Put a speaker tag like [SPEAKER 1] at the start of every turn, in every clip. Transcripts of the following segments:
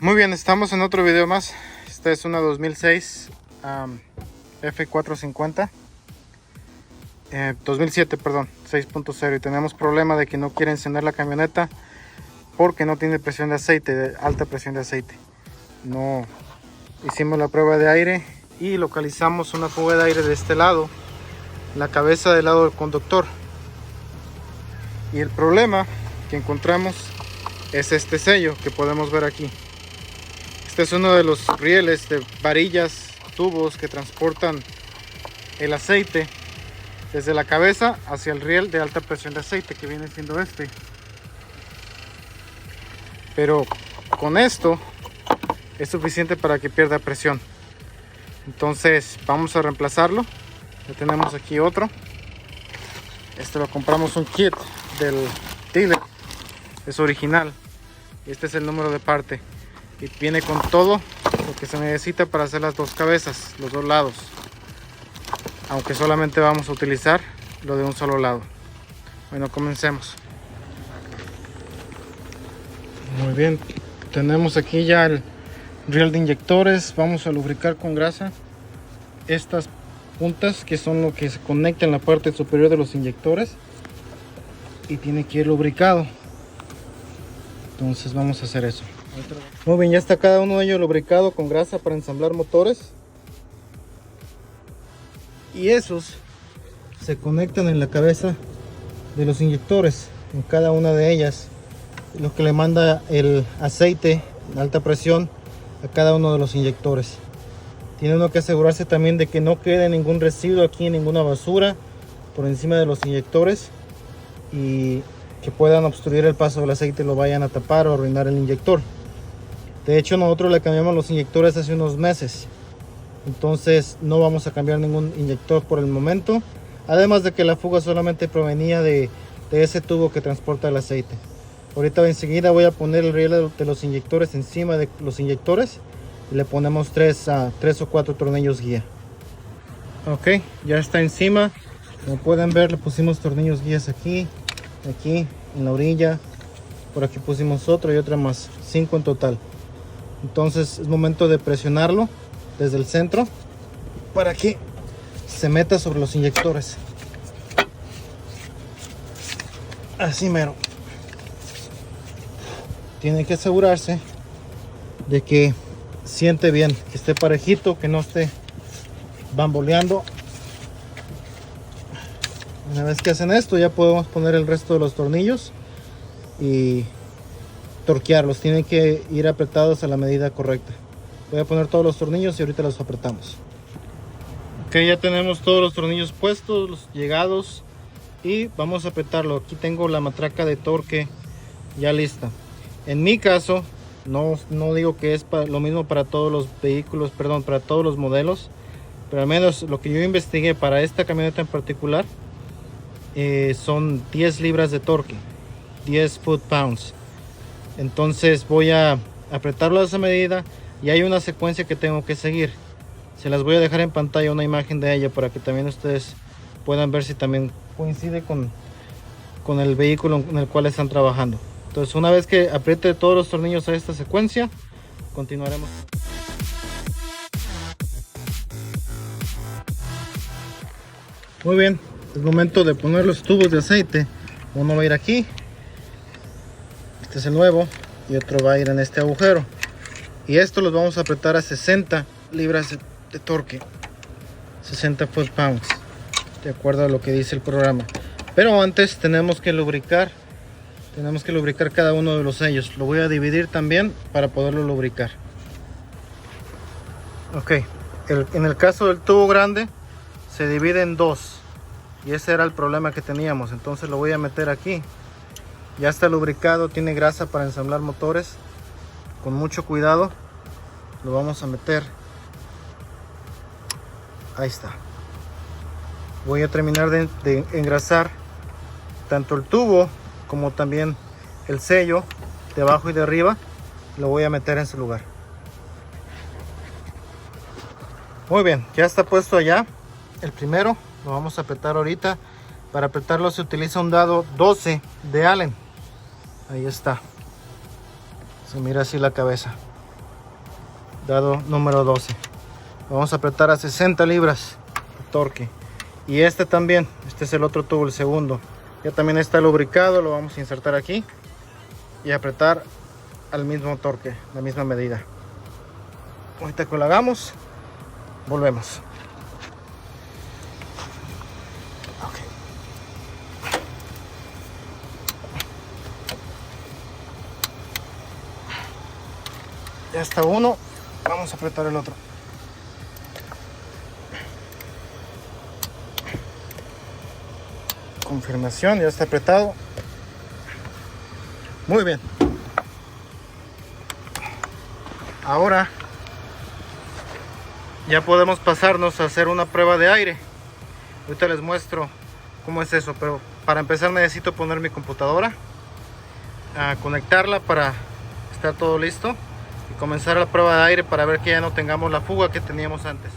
[SPEAKER 1] Muy bien, estamos en otro video más. Esta es una 2006 F450 2007, perdón, 6.0, y tenemos problema de que no quiere encender la camioneta porque no tiene presión de aceite, de alta presión de aceite. No hicimos la prueba de aire y localizamos una fuga de aire de este lado, la cabeza del lado del conductor, y el problema que encontramos es este sello que podemos ver aquí. Este es uno de los rieles de varillas, tubos que transportan el aceite desde la cabeza hacia el riel de alta presión de aceite, que viene siendo este. Pero con esto es suficiente para que pierda presión. Entonces vamos a reemplazarlo. Ya tenemos aquí otro. Este lo compramos un kit del dealer, es original. Este es el número de parte y viene con todo lo que se necesita para hacer las dos cabezas, los dos lados, aunque solamente vamos a utilizar lo de un solo lado. Bueno, comencemos. Muy bien, tenemos aquí ya el riel de inyectores. Vamos a lubricar con grasa estas puntas, que son lo que se conecta en la parte superior de los inyectores, y tiene que ir lubricado. Entonces vamos a hacer eso. Muy bien, ya está cada uno de ellos lubricado con grasa para ensamblar motores, y esos se conectan en la cabeza de los inyectores, en cada una de ellas, lo que le manda el aceite de alta presión a cada uno de los inyectores. Tiene uno que asegurarse también de que no quede ningún residuo aquí, ninguna basura por encima de los inyectores, y que puedan obstruir el paso del aceite y lo vayan a tapar o arruinar el inyector. De hecho, nosotros le cambiamos los inyectores hace unos meses, entonces no vamos a cambiar ningún inyector por el momento, además de que la fuga solamente provenía de ese tubo que transporta el aceite. Ahorita enseguida voy a poner el riel de los inyectores encima de los inyectores y le ponemos 3 o 4 tornillos guía. Ok, ya está encima. Como pueden ver, le pusimos tornillos guías aquí, aquí en la orilla, por aquí pusimos otro y otra más, 5 en total. Entonces es momento de presionarlo desde el centro para que se meta sobre los inyectores. Así mero. Tiene que asegurarse de que siente bien, que esté parejito, que no esté bamboleando. Una vez que hacen esto, ya podemos poner el resto de los tornillos y torquearlos. Tienen que ir apretados a la medida correcta. Voy a poner todos los tornillos y ahorita los apretamos. Ok, ya tenemos todos los tornillos puestos, los llegados, y vamos a apretarlo. Aquí tengo la matraca de torque ya lista. En mi caso, no digo que es lo mismo para todos los vehículos, perdón, para todos los modelos, pero al menos lo que yo investigué para esta camioneta en particular, son 10 libras de torque, 10 foot-pounds. Entonces voy a apretarlo a esa medida, y hay una secuencia que tengo que seguir. Se las voy a dejar en pantalla, una imagen de ella, para que también ustedes puedan ver si también coincide con el vehículo en el cual están trabajando. Entonces, una vez que apriete todos los tornillos a esta secuencia, continuaremos. Muy bien, es momento de poner los tubos de aceite. Uno va a ir aquí, este es el nuevo, y otro va a ir en este agujero, y esto los vamos a apretar a 60 libras de torque, 60 foot-pounds, de acuerdo a lo que dice el programa. Pero antes tenemos que lubricar cada uno de los sellos. Lo voy a dividir también para poderlo lubricar. Ok, en el caso del tubo grande se divide en dos, y ese era el problema que teníamos. Entonces lo voy a meter aquí. Ya está lubricado, tiene grasa para ensamblar motores. Con mucho cuidado lo vamos a meter. Ahí está. Voy a terminar de engrasar tanto el tubo como también el sello de abajo y de arriba. Lo voy a meter en su lugar. Muy bien, ya está puesto allá el primero. Lo vamos a apretar ahorita. Para apretarlo se utiliza un dado 12 de Allen. Ahí está. Se mira así la cabeza. dado número 12. Vamos a apretar a 60 libras de torque. Y este también, este es el otro tubo, el segundo. Ya también está lubricado, lo vamos a insertar aquí y apretar al mismo torque, la misma medida. Ahorita que lo hagamos, volvemos. Ya está uno, vamos a apretar el otro. Confirmación, ya está apretado. Muy bien. Ahora ya podemos pasarnos a hacer una prueba de aire. Ahorita les muestro cómo es eso, pero para empezar necesito poner mi computadora, a conectarla para estar todo listo y comenzar la prueba de aire para ver que ya no tengamos la fuga que teníamos antes.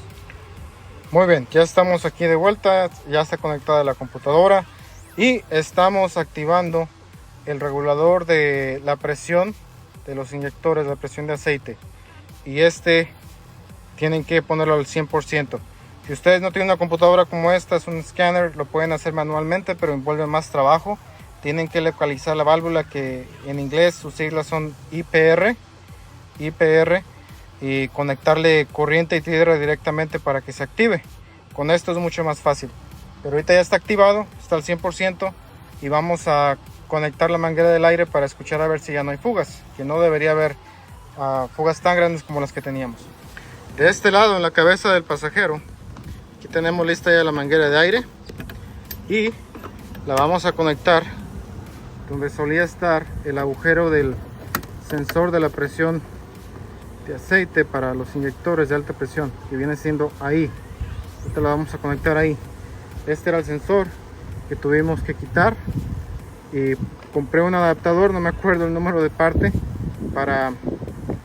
[SPEAKER 1] Muy bien, ya estamos aquí de vuelta, ya está conectada la computadora y estamos activando el regulador de la presión de los inyectores, la presión de aceite, y tienen que ponerlo al 100%. Si ustedes no tienen una computadora como esta, es un escáner, lo pueden hacer manualmente, pero envuelve más trabajo. Tienen que localizar la válvula, que en inglés sus siglas son IPR, y conectarle corriente y tierra directamente para que se active. Con esto es mucho más fácil. Pero ahorita ya está activado, está al 100%, y vamos a conectar la manguera del aire para escuchar a ver si ya no hay fugas, que no debería haber fugas tan grandes como las que teníamos. De este lado, en la cabeza del pasajero, aquí tenemos lista ya la manguera de aire y la vamos a conectar donde solía estar el agujero del sensor de la presión de aceite para los inyectores de alta presión, que viene siendo ahí. Ahorita la vamos a conectar ahí. Este era el sensor que tuvimos que quitar y compré un adaptador, no me acuerdo el número de parte, para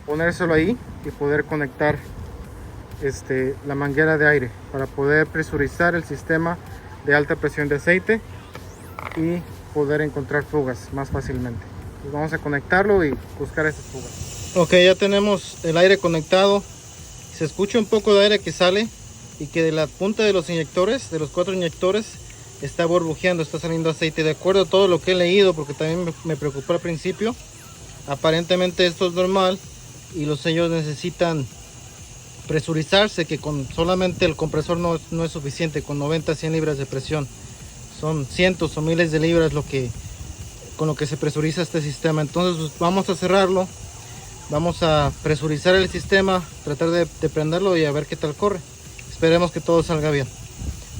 [SPEAKER 1] ponérselo ahí y poder conectar la manguera de aire para poder presurizar el sistema de alta presión de aceite y poder encontrar fugas más fácilmente. Pues vamos a conectarlo y buscar esas fugas. Ok, ya tenemos el aire conectado. Se escucha un poco de aire que sale y que de la punta de los inyectores, de los 4 inyectores, está burbujeando, está saliendo aceite. De acuerdo a todo lo que he leído, porque también me preocupó al principio, aparentemente esto es normal y los sellos necesitan presurizarse, que con solamente el compresor no es suficiente. Con 90 a 100 libras de presión son cientos o miles de libras con lo que se presuriza este sistema. Entonces pues, vamos a cerrarlo, vamos a presurizar el sistema, tratar de prenderlo y a ver qué tal corre. Esperemos que todo salga bien.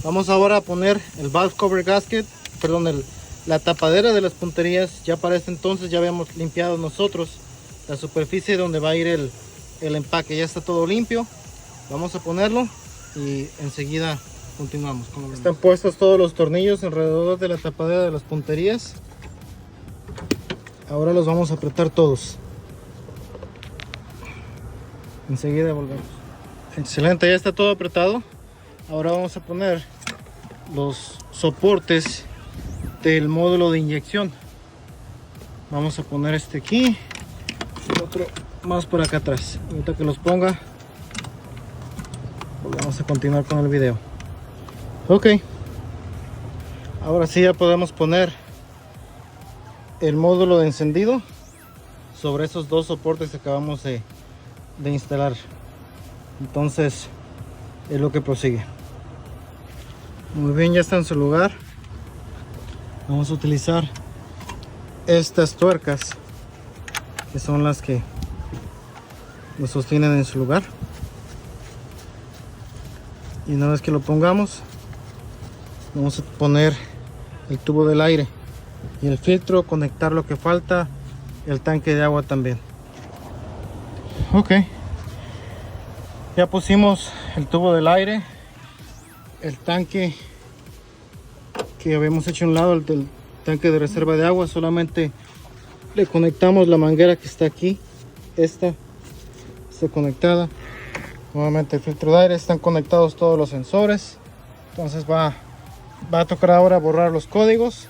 [SPEAKER 1] Vamos ahora a poner el valve cover gasket, perdón, la tapadera de las punterías. Ya para este entonces ya habíamos limpiado nosotros la superficie donde va a ir el empaque. Ya está todo limpio. Vamos a ponerlo y enseguida continuamos. Están puestos todos los tornillos alrededor de la tapadera de las punterías. Ahora los vamos a apretar todos. Enseguida volvemos. Excelente, ya está todo apretado. Ahora vamos a poner los soportes del módulo de inyección. Vamos a poner este aquí y otro más por acá atrás. Ahorita que los ponga, vamos a continuar con el video. Ok, ahora sí ya podemos poner el módulo de encendido sobre esos dos soportes que acabamos de instalar. Entonces es lo que prosigue. Muy bien, ya está en su lugar. Vamos a utilizar estas tuercas, que son las que lo sostienen en su lugar. Y una vez que lo pongamos, vamos a poner el tubo del aire y el filtro, conectar lo que falta, el tanque de agua también. Ok, ya pusimos el tubo del aire, el tanque que habíamos hecho a un lado, el tanque de reserva de agua. Solamente le conectamos la manguera que está aquí. Esta está conectada. Nuevamente el filtro de aire. Están conectados todos los sensores. Entonces va a tocar ahora borrar los códigos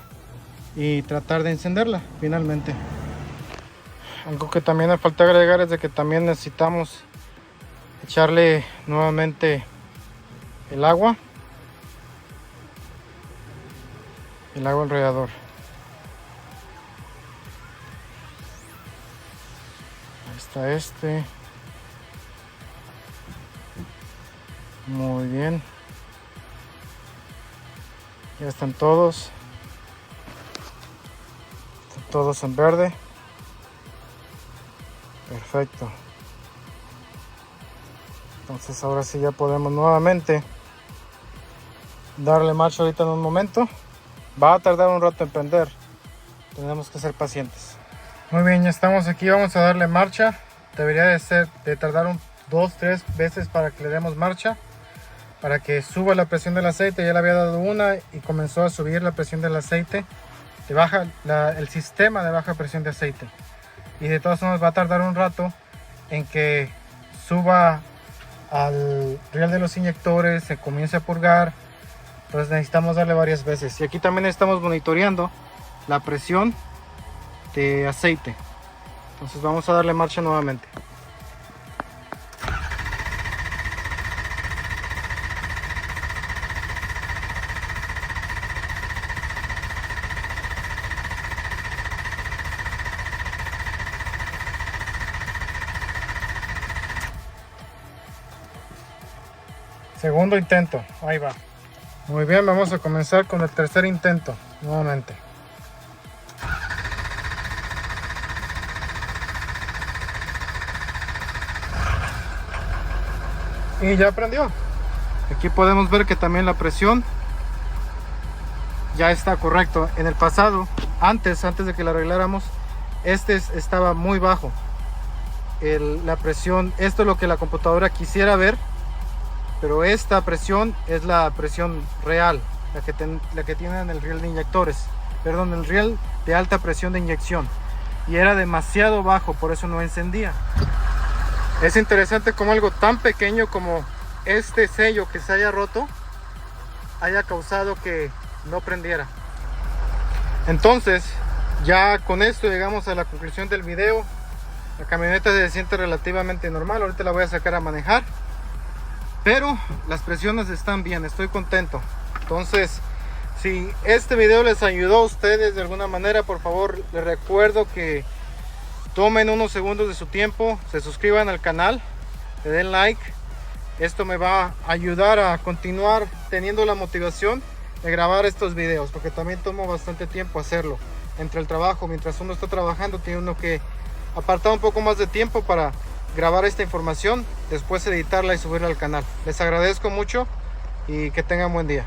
[SPEAKER 1] y tratar de encenderla finalmente. Algo que también me falta agregar es de que también necesitamos echarle nuevamente el agua al rallador. Ahí está este. Muy bien. Ya están todos. Están todos en verde. Perfecto. Entonces ahora sí ya podemos nuevamente darle marcha ahorita en un momento. Va a tardar un rato en prender. Tenemos que ser pacientes. Muy bien, ya estamos aquí. Vamos a darle marcha. Debería de tardar 2-3 veces para que le demos marcha, para que suba la presión del aceite. Ya le había dado una y comenzó a subir la presión del aceite. El sistema de baja presión de aceite. Y de todas formas va a tardar un rato en que suba al riel de los inyectores, se comience a purgar. Entonces necesitamos darle varias veces. Y aquí también estamos monitoreando la presión de aceite. Entonces vamos a darle marcha nuevamente. Segundo intento, ahí va. Muy bien, vamos a comenzar con el tercer intento nuevamente. Y ya prendió. Aquí podemos ver que también la presión ya está correcto. En el pasado, antes de que la arregláramos, estaba muy bajo. La presión, esto es lo que la computadora quisiera ver. Pero esta presión es la presión real, la que tienen el riel de inyectores, perdón, el riel de alta presión de inyección. Y era demasiado bajo, por eso no encendía. Es interesante como algo tan pequeño como este sello que se haya roto haya causado que no prendiera. Entonces, ya con esto llegamos a la conclusión del video. La camioneta se siente relativamente normal. Ahorita la voy a sacar a manejar. Pero las presiones están bien, estoy contento. Entonces, si este video les ayudó a ustedes de alguna manera, por favor, les recuerdo que tomen unos segundos de su tiempo, se suscriban al canal, le den like. Esto me va a ayudar a continuar teniendo la motivación de grabar estos videos, porque también tomo bastante tiempo hacerlo. Entre el trabajo, mientras uno está trabajando, tiene uno que apartar un poco más de tiempo para grabar esta información, después editarla y subirla al canal. Les agradezco mucho y que tengan buen día.